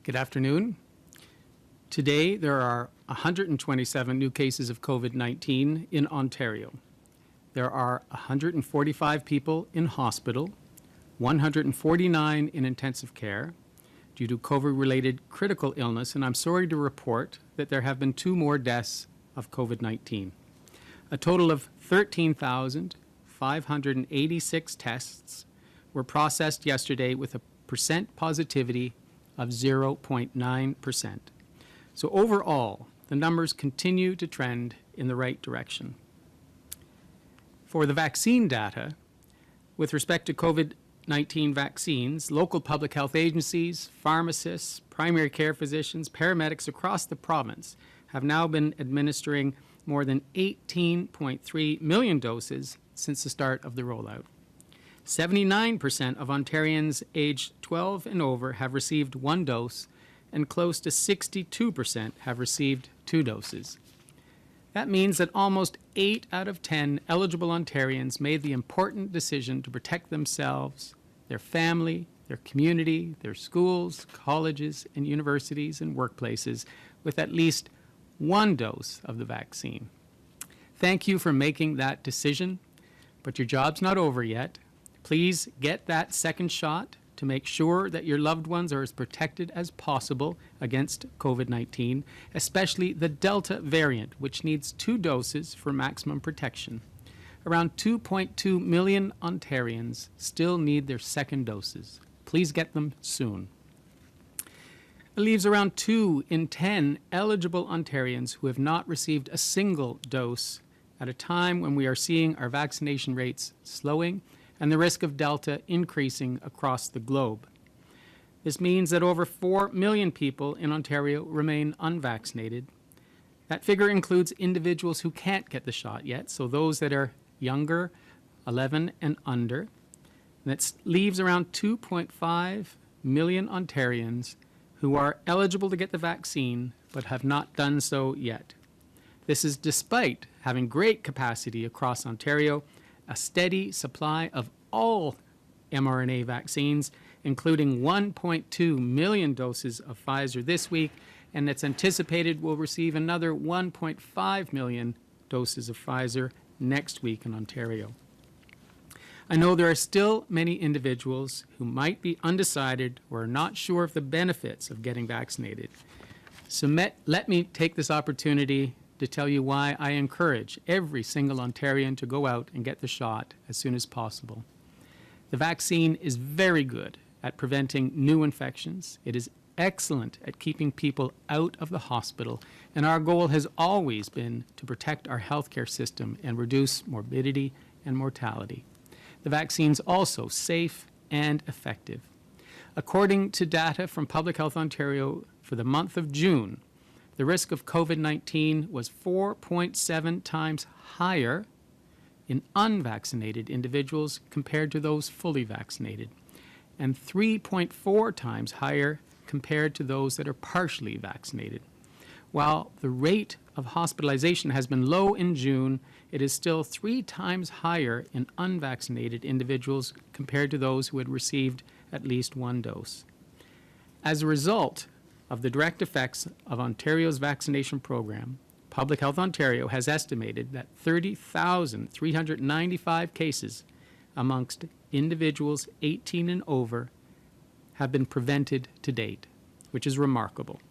Good afternoon. Today, there are 127 new cases of COVID-19 in Ontario. There are 145 people in hospital, 149 in intensive care due to COVID-related critical illness, and I'm sorry to report that there have been 2 more deaths of COVID-19. A total of 13,586 tests were processed yesterday with a percent positivity of 0.9%. So overall, the numbers continue to trend in the right direction. For the vaccine data, with respect to COVID-19 vaccines, local public health agencies, pharmacists, primary care physicians, paramedics across the province have now been administering more than 18.3 million doses since the start of the rollout. 79% of Ontarians aged 12 and over have received 1 dose, and close to 62% have received 2 doses. That means that almost 8 out of 10 eligible Ontarians made the important decision to protect themselves, their family, their community, their schools, colleges, and universities and workplaces with at least 1 dose of the vaccine. Thank you for making that decision, but your job's not over yet. Please get that second shot to make sure that your loved ones are as protected as possible against COVID-19, especially the Delta variant, which needs 2 doses for maximum protection. Around 2.2 million Ontarians still need their second doses. Please get them soon. It leaves around 2 in 10 eligible Ontarians who have not received a single dose at a time when we are seeing our vaccination rates slowing and the risk of Delta increasing across the globe. This means that over 4 million people in Ontario remain unvaccinated. That figure includes individuals who can't get the shot yet, so those that are younger, 11 and under. That leaves around 2.5 million Ontarians who are eligible to get the vaccine but have not done so yet. This is despite having great capacity across Ontario, a steady supply of all mRNA vaccines, including 1.2 million doses of Pfizer this week, and it's anticipated we'll receive another 1.5 million doses of Pfizer next week in Ontario. I know there are still many individuals who might be undecided or are not sure of the benefits of getting vaccinated. So let me take this opportunity to tell you why I encourage every single Ontarian to go out and get the shot as soon as possible. The vaccine is very good at preventing new infections. It is excellent at keeping people out of the hospital, and our goal has always been to protect our healthcare system and reduce morbidity and mortality. The vaccine's also safe and effective. According to data from Public Health Ontario for the month of June, the risk of COVID-19 was 4.7 times higher in unvaccinated individuals compared to those fully vaccinated, and 3.4 times higher compared to those that are partially vaccinated. While the rate of hospitalization has been low in June, it is still 3 times higher in unvaccinated individuals compared to those who had received at least 1 dose. As a result of the direct effects of Ontario's vaccination program, Public Health Ontario has estimated that 30,395 cases amongst individuals 18 and over have been prevented to date, which is remarkable.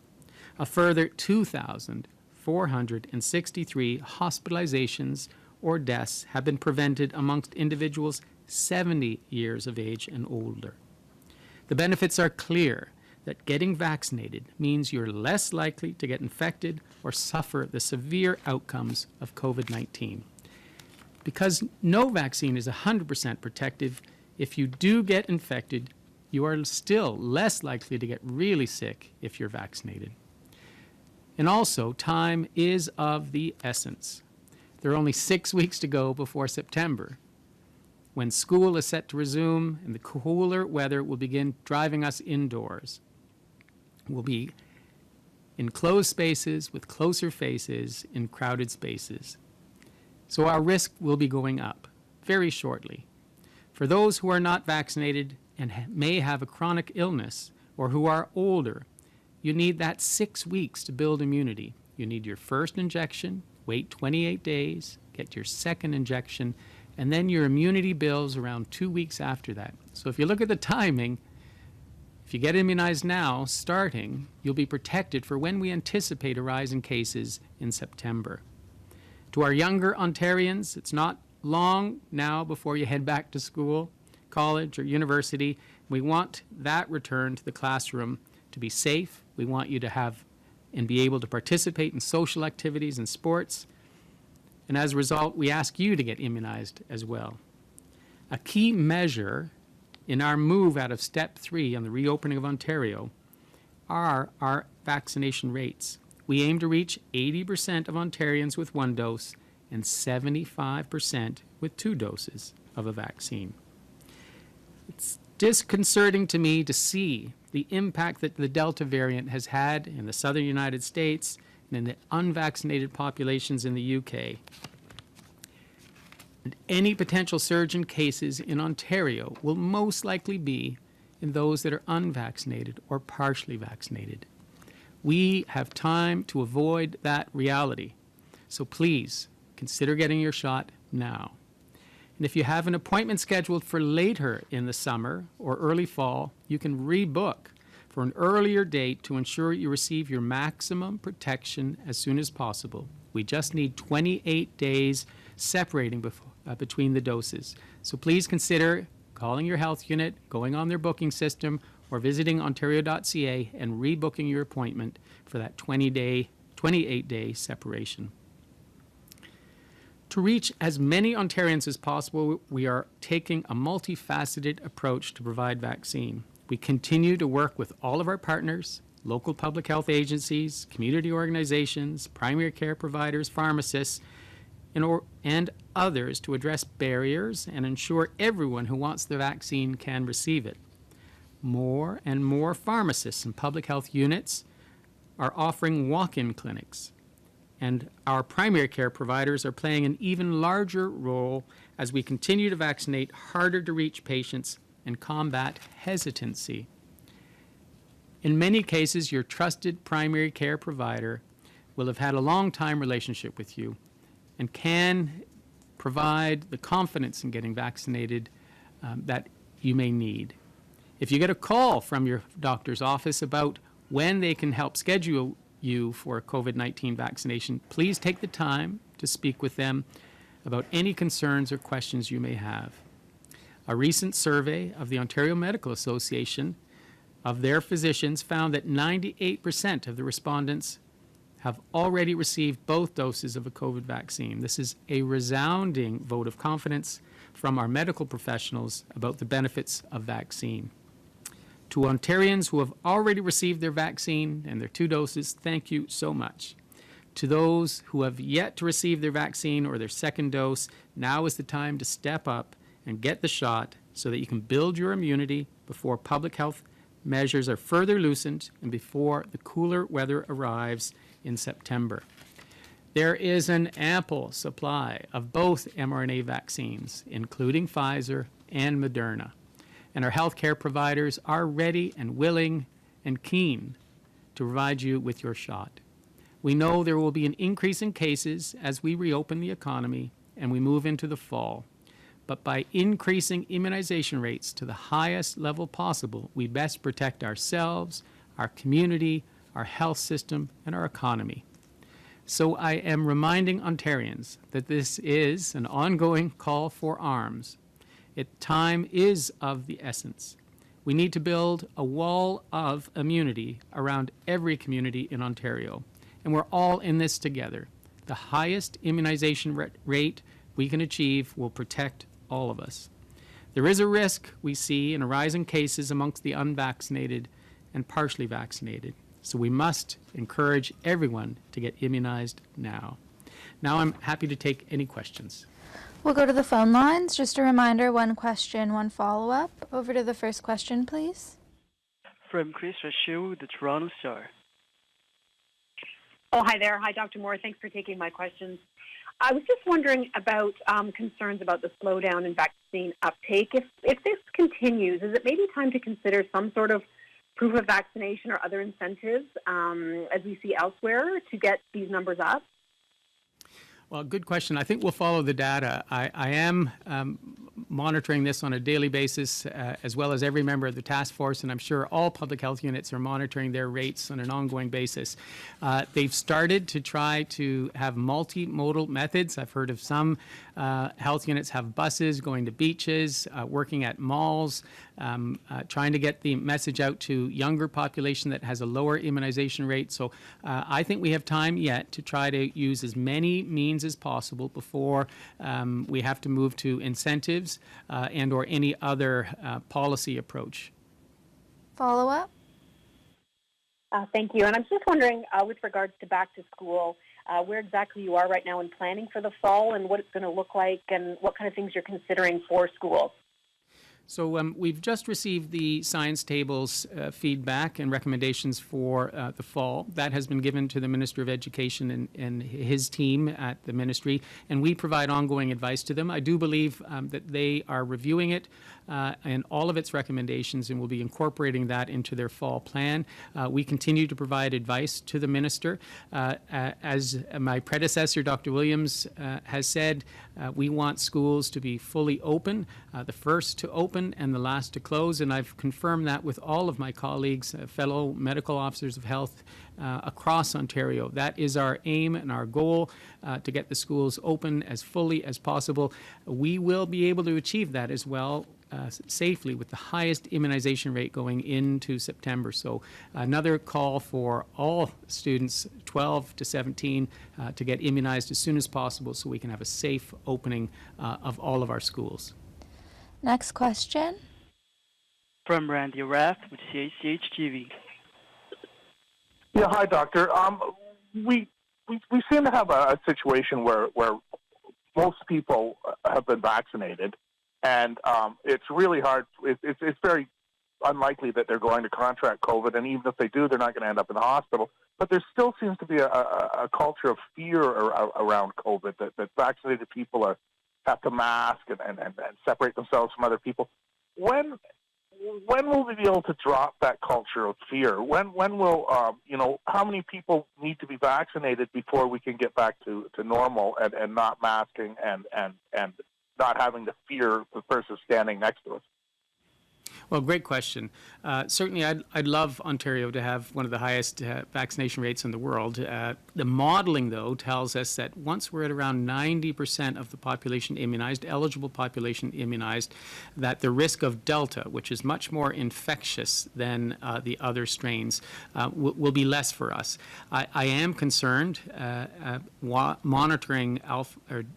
A further 2,463 hospitalizations or deaths have been prevented amongst individuals 70 years of age and older. The benefits are clear that getting vaccinated means you're less likely to get infected or suffer the severe outcomes of COVID-19. Because no vaccine is 100% protective, if you do get infected, you are still less likely to get really sick if you're vaccinated. And also, time is of the essence. There are only 6 weeks to go before September, when school is set to resume and the cooler weather will begin driving us indoors. We'll be in closed spaces with closer faces in crowded spaces. So our risk will be going up very shortly. For those who are not vaccinated and may have a chronic illness or who are older, you need that 6 weeks to build immunity. You need your first injection, wait 28 days, get your second injection, and then your immunity builds around 2 weeks after that. So if you look at the timing, if you get immunized now, starting, you'll be protected for when we anticipate a rise in cases in September. To our younger Ontarians, it's not long now before you head back to school, college, or university. We want that return to the classroom to be safe. We want you to have and be able to participate in social activities and sports. And as a result, we ask you to get immunized as well. A key measure in our move out of Step 3 on the reopening of Ontario are our vaccination rates. We aim to reach 80% of Ontarians with 1 dose and 75% with 2 doses of a vaccine. It's disconcerting to me to see the impact that the Delta variant has had in the southern United States and in the unvaccinated populations in the UK. And any potential surge in cases in Ontario will most likely be in those that are unvaccinated or partially vaccinated. We have time to avoid that reality. So please consider getting your shot now. And if you have an appointment scheduled for later in the summer or early fall, you can rebook for an earlier date to ensure you receive your maximum protection as soon as possible. We just need 28 days separating between the doses. So please consider calling your health unit, going on their booking system, or visiting ontario.ca and rebooking your appointment for that 28-day separation. To reach as many Ontarians as possible, we are taking a multifaceted approach to provide vaccine. We continue to work with all of our partners, local public health agencies, community organizations, primary care providers, pharmacists, and others to address barriers and ensure everyone who wants the vaccine can receive it. More and more pharmacists and public health units are offering walk-in clinics, and our primary care providers are playing an even larger role as we continue to vaccinate harder-to-reach patients and combat hesitancy. In many cases, your trusted primary care provider will have had a long-time relationship with you and can provide the confidence in getting vaccinated that you may need. If you get a call from your doctor's office about when they can help schedule you for COVID-19 vaccination, please take the time to speak with them about any concerns or questions you may have. A recent survey of the Ontario Medical Association of their physicians found that 98% of the respondents have already received both doses of a COVID vaccine. This is a resounding vote of confidence from our medical professionals about the benefits of vaccine. To Ontarians who have already received their vaccine and their 2 doses, thank you so much. To those who have yet to receive their vaccine or their second dose, now is the time to step up and get the shot so that you can build your immunity before public health measures are further loosened and before the cooler weather arrives in September. There is an ample supply of both mRNA vaccines, including Pfizer and Moderna, and our healthcare providers are ready and willing and keen to provide you with your shot. We know there will be an increase in cases as we reopen the economy and we move into the fall. But by increasing immunization rates to the highest level possible, we best protect ourselves, our community, our health system, and our economy. So I am reminding Ontarians that this is an ongoing call for arms. Time is of the essence. We need to build a wall of immunity around every community in Ontario, and we're all in this together. The highest immunization rate we can achieve will protect all of us. There is a risk we see in a rise in cases amongst the unvaccinated and partially vaccinated, so we must encourage everyone to get immunized now. Now I'm happy to take any questions. We'll go to the phone lines. Just a reminder, 1 question, 1 follow-up. Over to the first question, please. From Chris Rashew, the Toronto Star. Oh, hi there. Hi, Dr. Moore. Thanks for taking my questions. I was just wondering about concerns about the slowdown in vaccine uptake. If this continues, is it maybe time to consider some sort of proof of vaccination or other incentives, as we see elsewhere, to get these numbers up? Well, good question. I think we'll follow the data. I am monitoring this on a daily basis, as well as every member of the task force, and I'm sure all public health units are monitoring their rates on an ongoing basis. They've started to try to have multimodal methods. I've heard of some health units have buses going to beaches, working at malls, trying to get the message out to younger population that has a lower immunization rate. So I think we have time yet to try to use as many means as possible before we have to move to incentives and or any other policy approach. Follow up? Thank you. And I'm just wondering, with regards to back to school, where exactly you are right now in planning for the fall and what it's going to look like and what kind of things you're considering for schools. So we've just received the science tables feedback and recommendations for the fall. That has been given to the Minister of Education and his team at the ministry, and we provide ongoing advice to them. I do believe that they are reviewing it and all of its recommendations and will be incorporating that into their fall plan. We continue to provide advice to the minister. As my predecessor, Dr. Williams, has said, we want schools to be fully open, the first to open and the last to close, and I've confirmed that with all of my colleagues, fellow medical officers of health across Ontario. That is our aim and our goal, to get the schools open as fully as possible. We will be able to achieve that as well safely with the highest immunization rate going into September. So another call for all students 12 to 17 to get immunized as soon as possible so we can have a safe opening of all of our schools. Next question. From Randy Rath with CHGV. Yeah, hi, Doctor. We seem to have a situation where most people have been vaccinated, and it's really hard. It's very unlikely that they're going to contract COVID, and even if they do, they're not going to end up in the hospital. But there still seems to be a culture of fear around COVID, that vaccinated people have to mask and separate themselves from other people. When will we be able to drop that culture of fear? When will how many people need to be vaccinated before we can get back to normal and not masking and not having to fear the person standing next to us? Well, great question. Certainly, I'd love Ontario to have one of the highest vaccination rates in the world. The modeling, though, tells us that once we're at around 90% of the population immunized, eligible population immunized, that the risk of Delta, which is much more infectious than the other strains, will be less for us. I am concerned monitoring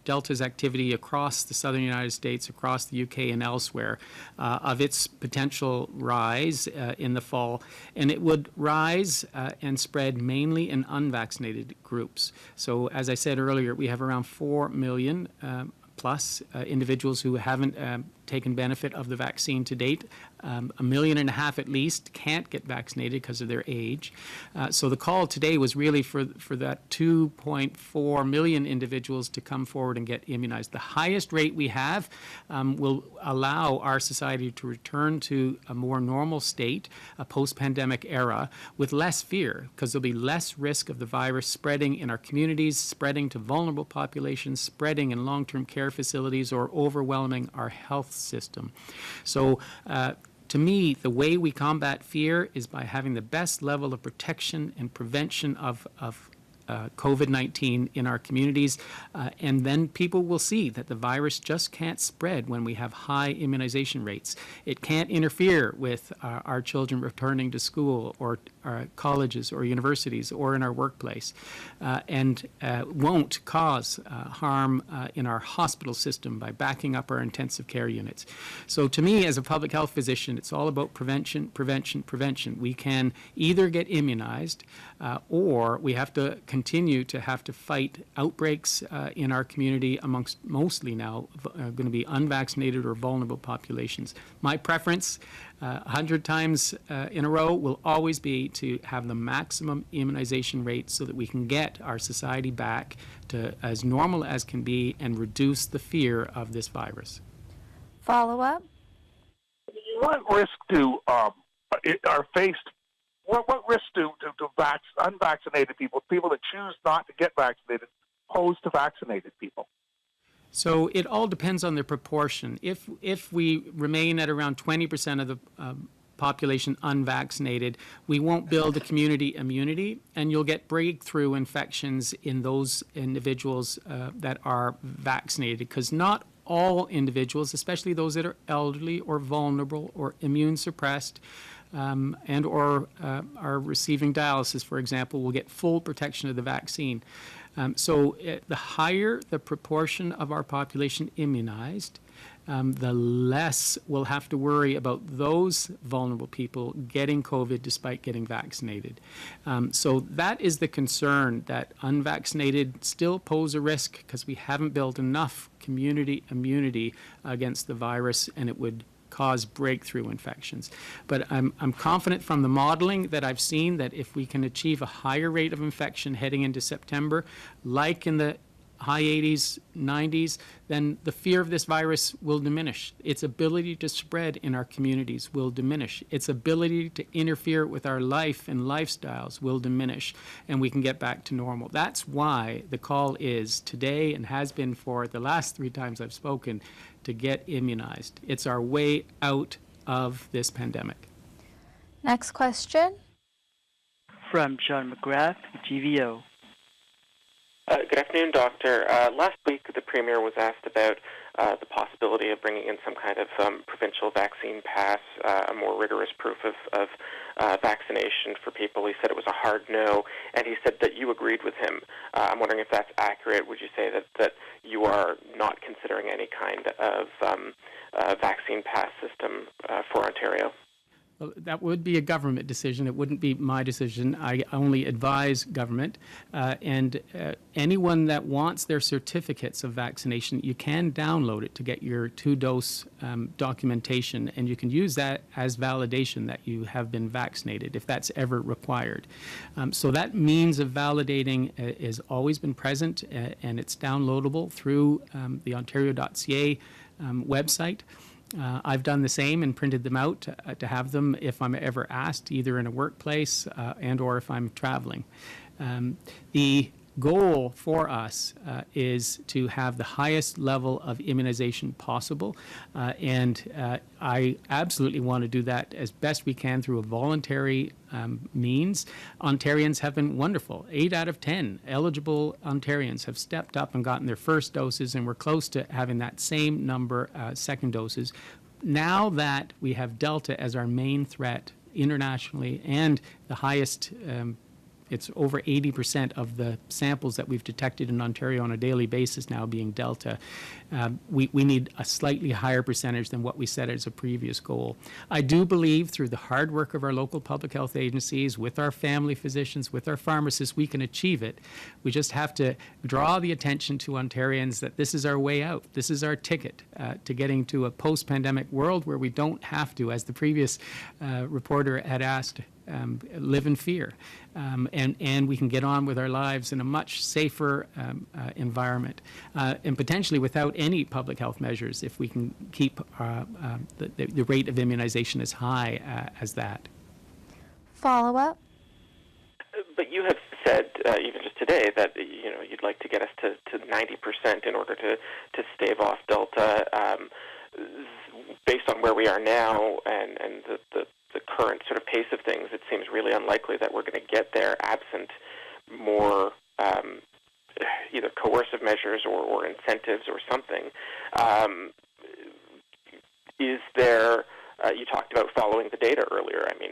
Delta's activity across the southern United States, across the UK and elsewhere, of its potential rise in the fall, and it would rise and spread mainly in unvaccinated groups. So as I said earlier, we have around 4 million plus individuals who haven't taken benefit of the vaccine to date. 1.5 million at least can't get vaccinated because of their age. So the call today was really for that 2.4 million individuals to come forward and get immunized. The highest rate we have will allow our society to return to a more normal state, a post-pandemic era, with less fear, because there'll be less risk of the virus spreading in our communities, spreading to vulnerable populations, spreading in long-term care facilities, or overwhelming our health system. So to me, the way we combat fear is by having the best level of protection and prevention of COVID-19 in our communities, and then people will see that the virus just can't spread when we have high immunization rates. It can't interfere with our children returning to school or colleges or universities or in our workplace, and won't cause harm in our hospital system by backing up our intensive care units. So to me, as a public health physician, it's all about prevention, prevention, prevention. We can either get immunized or we have to continue to fight outbreaks in our community amongst mostly now going to be unvaccinated or vulnerable populations. My preference 100 times in a row will always be to have the maximum immunization rate so that we can get our society back to as normal as can be and reduce the fear of this virus. Follow up? What risk are faced what risks do unvaccinated people that choose not to get vaccinated, pose to vaccinated people? So it all depends on the proportion. If we remain at around 20% of the population unvaccinated, we won't build a community immunity, and you'll get breakthrough infections in those individuals that are vaccinated, because not all individuals, especially those that are elderly or vulnerable or immune suppressed, and or are receiving dialysis, for example, will get full protection of the vaccine. So the higher the proportion of our population immunized, the less we'll have to worry about those vulnerable people getting COVID despite getting vaccinated. So that is the concern, that unvaccinated still pose a risk because we haven't built enough community immunity against the virus, and it would cause breakthrough infections. But I'm confident from the modeling that I've seen that if we can achieve a higher rate of infection heading into September, like in the high 80s, 90s, then the fear of this virus will diminish. Its ability to spread in our communities will diminish. Its ability to interfere with our life and lifestyles will diminish, and we can get back to normal. That's why the call is today, and has been for the last 3 times I've spoken, to get immunized. It's our way out of this pandemic. Next question. From John McGrath with GVO. Good afternoon, Doctor. Last week, the Premier was asked about the possibility of bringing in some kind of provincial vaccine pass, a more rigorous proof of vaccination for people. He said it was a hard no, and he said that you agreed with him. I'm wondering if that's accurate. Would you say that you are not considering any kind of vaccine pass system for Ontario? Well, that would be a government decision. It wouldn't be my decision. I only advise government. And anyone that wants their certificates of vaccination, you can download it to get your 2-dose documentation, and you can use that as validation that you have been vaccinated, if that's ever required. So that means of validating has always been present, and it's downloadable through the ontario.ca website. I've done the same and printed them out to have them if I'm ever asked, either in a workplace and or if I'm traveling. The goal for us is to have the highest level of immunization possible, and I absolutely want to do that as best we can through a voluntary means. Ontarians have been wonderful. 8 out of 10 eligible Ontarians have stepped up and gotten their first doses, and we're close to having that same number second doses. Now that we have Delta as our main threat internationally, and the highest it's over 80% of the samples that we've detected in Ontario on a daily basis now being Delta. We need a slightly higher percentage than what we set as a previous goal. I do believe through the hard work of our local public health agencies, with our family physicians, with our pharmacists, we can achieve it. We just have to draw the attention to Ontarians that this is our way out. This is our ticket to getting to a post-pandemic world where we don't have to, as the previous reporter had asked, live in fear, and we can get on with our lives in a much safer environment, and potentially without any public health measures if we can keep the rate of immunization as high as that. Follow-up. But you have said, even just today, that you'd like to get us to 90% in order to stave off Delta. Based on where we are now and the current sort of pace of things, it seems really unlikely that we're going to get there absent more either coercive measures or incentives or something. Is there, you talked about following the data earlier. I mean,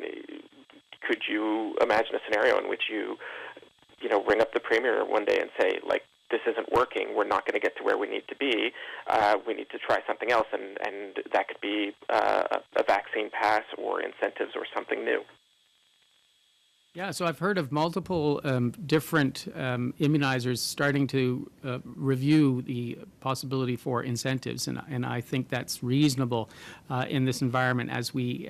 could you imagine a scenario in which you ring up the Premier one day and say, like, this isn't working, we're not going to get to where we need to be, we need to try something else, and that could be a vaccine pass or incentives or something new? Yeah, so I've heard of multiple different immunizers starting to review the possibility for incentives, and I think that's reasonable in this environment as we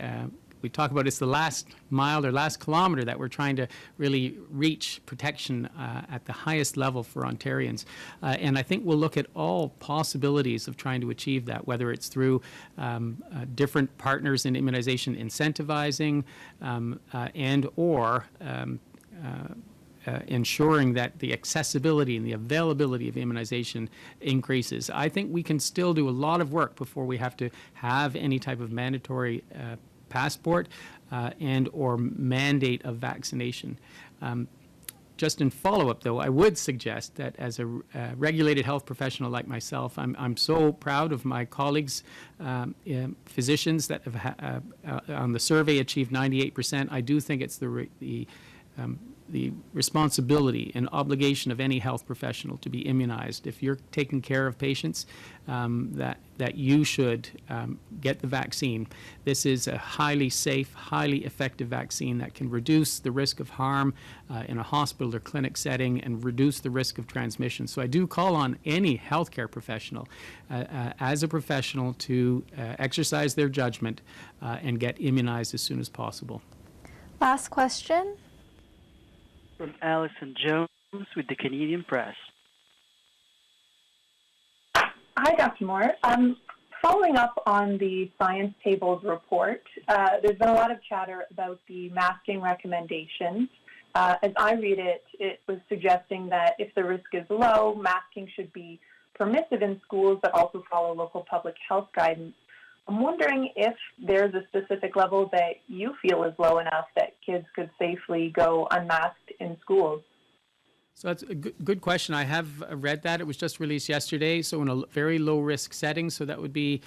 we talk about it's the last mile or last kilometer that we're trying to really reach protection at the highest level for Ontarians. And I think we'll look at all possibilities of trying to achieve that, whether it's through different partners in immunization incentivizing and or ensuring that the accessibility and the availability of immunization increases. I think we can still do a lot of work before we have to have any type of mandatory passport and or mandate of vaccination. Just in follow-up, though, I would suggest that as a regulated health professional like myself, I'm so proud of my colleagues, physicians that have on the survey achieved 98%. I do think it's the responsibility and obligation of any health professional to be immunized. If you're taking care of patients, that you should get the vaccine. This is a highly safe, highly effective vaccine that can reduce the risk of harm in a hospital or clinic setting and reduce the risk of transmission. So I do call on any healthcare professional as a professional to exercise their judgment and get immunized as soon as possible. Last question. From Allison Jones with the Canadian Press. Hi, Dr. Moore. Following up on the science tables report, there's been a lot of chatter about the masking recommendations. As I read it, it was suggesting that if the risk is low, masking should be permissive in schools, but also follow local public health guidance. I'm wondering if there's a specific level that you feel is low enough that kids could safely go unmasked in schools. So that's a good question. I have read that. It was just released yesterday, so in a very low-risk setting. So that would be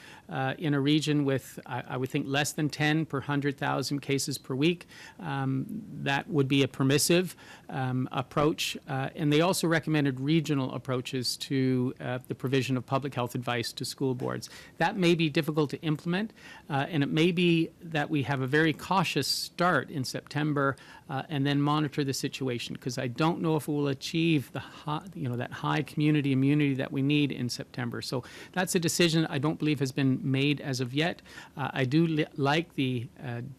in a region with, I would think, less than 10 per 100,000 cases per week. That would be a permissive approach. And they also recommended regional approaches to the provision of public health advice to school boards. That may be difficult to implement, and it may be that we have a very cautious start in September and then monitor the situation, because I don't know if it will achieve the that high community immunity that we need in September. So that's a decision I don't believe has been made as of yet. I do like the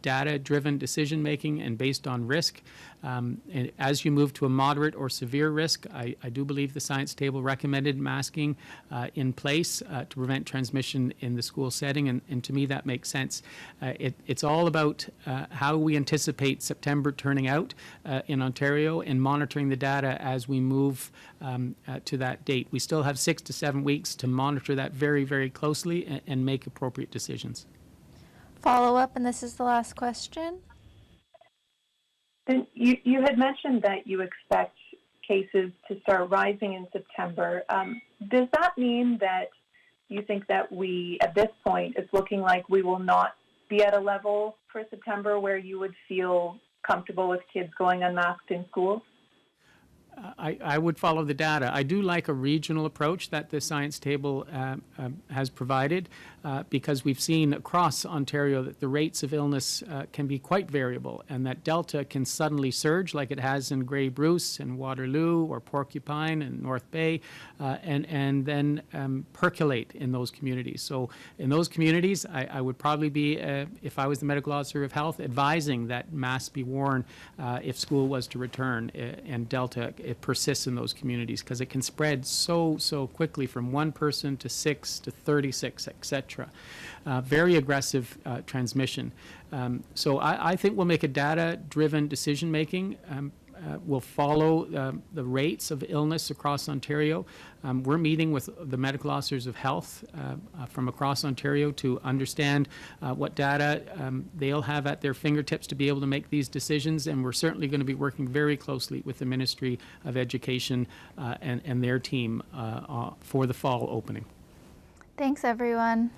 data-driven decision making and based on risk. And as you move to a moderate or severe risk, I do believe the science table recommended masking in place to prevent transmission in the school setting, and to me that makes sense. It's all about how we anticipate September turning out in Ontario and monitoring the data as we move to that date. We still have 6 to 7 weeks to monitor that very, very closely and make appropriate decisions. Follow up, and this is the last question. Then you had mentioned that you expect cases to start rising in September. Does that mean that you think that we, at this point, it's looking like we will not be at a level for September where you would feel comfortable with kids going unmasked in schools? I would follow the data. I do like a regional approach that the science table has provided because we've seen across Ontario that the rates of illness can be quite variable, and that Delta can suddenly surge like it has in Grey Bruce and Waterloo or Porcupine and North Bay and then percolate in those communities. So in those communities, I would probably be, if I was the medical officer of health, advising that masks be worn if school was to return and Delta it persists in those communities, because it can spread so quickly from one person to 6 to 36, etc. Very aggressive transmission. So I think we'll make a data-driven decision-making. We'll follow the rates of illness across Ontario. We're meeting with the medical officers of health from across Ontario to understand what data they'll have at their fingertips to be able to make these decisions, and we're certainly going to be working very closely with the Ministry of Education and their team for the fall opening. Thanks, everyone.